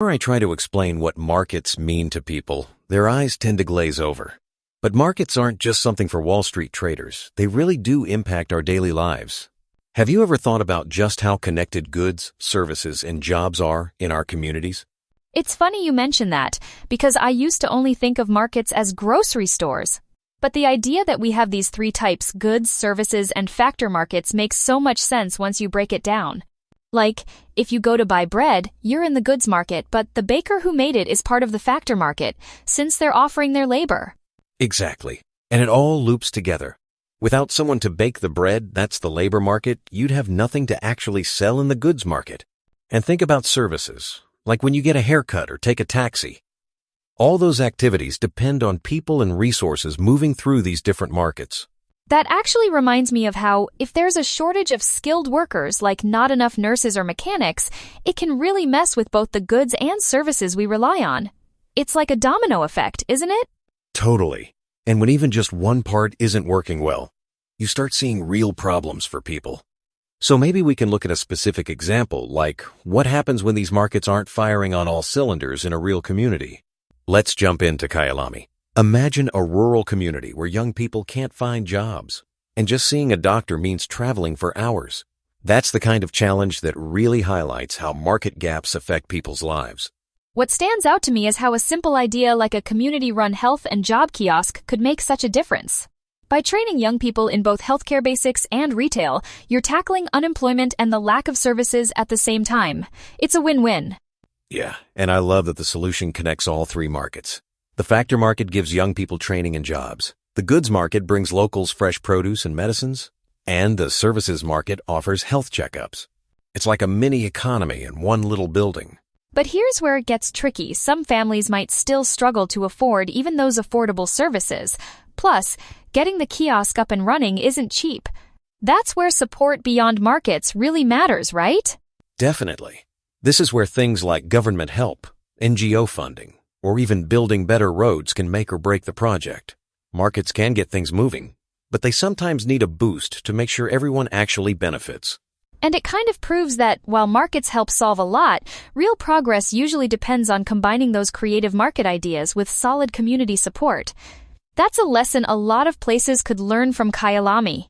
Whenever I try to explain what markets mean to people, their eyes tend to glaze over. But markets aren't just something for Wall Street traders. They really do impact our daily lives. Have you ever thought about just how connected goods, services, and jobs are in our communities? It's funny you mention that, because I used to only think of markets as grocery stores. But the idea that we have these three types, goods, services, and factor markets, makes so much sense once you break it down. Like, if you go to buy bread, you're in the goods market, but the baker who made it is part of the factor market, since they're offering their labor. Exactly. And it all loops together. Without someone to bake the bread, that's the labor market, you'd have nothing to actually sell in the goods market. And think about services, like when you get a haircut or take a taxi. All those activities depend on people and resources moving through these different markets. That actually reminds me of how, if there's a shortage of skilled workers, like not enough nurses or mechanics, it can really mess with both the goods and services we rely on. It's like a domino effect, isn't it? Totally. And when even just one part isn't working well, you start seeing real problems for people. So maybe we can look at a specific example, like what happens when these markets aren't firing on all cylinders in a real community. Let's jump into Kyalami. Imagine a rural community where young people can't find jobs, and just seeing a doctor means traveling for hours. That's the kind of challenge that really highlights how market gaps affect people's lives. What stands out to me is how a simple idea like a community-run health and job kiosk could make such a difference. By training young people in both healthcare basics and retail, you're tackling unemployment and the lack of services at the same time. It's a win-win. Yeah, and I love that the solution connects all three markets. The factor market gives young people training and jobs. The goods market brings locals fresh produce and medicines. And the services market offers health checkups. It's like a mini economy in one little building. But here's where it gets tricky. Some families might still struggle to afford even those affordable services. Plus, getting the kiosk up and running isn't cheap. That's where support beyond markets really matters, right? Definitely. This is where things like government help, NGO funding, or even building better roads can make or break the project. Markets can get things moving, but they sometimes need a boost to make sure everyone actually benefits. And it kind of proves that while markets help solve a lot, real progress usually depends on combining those creative market ideas with solid community support. That's a lesson a lot of places could learn from Kyalami.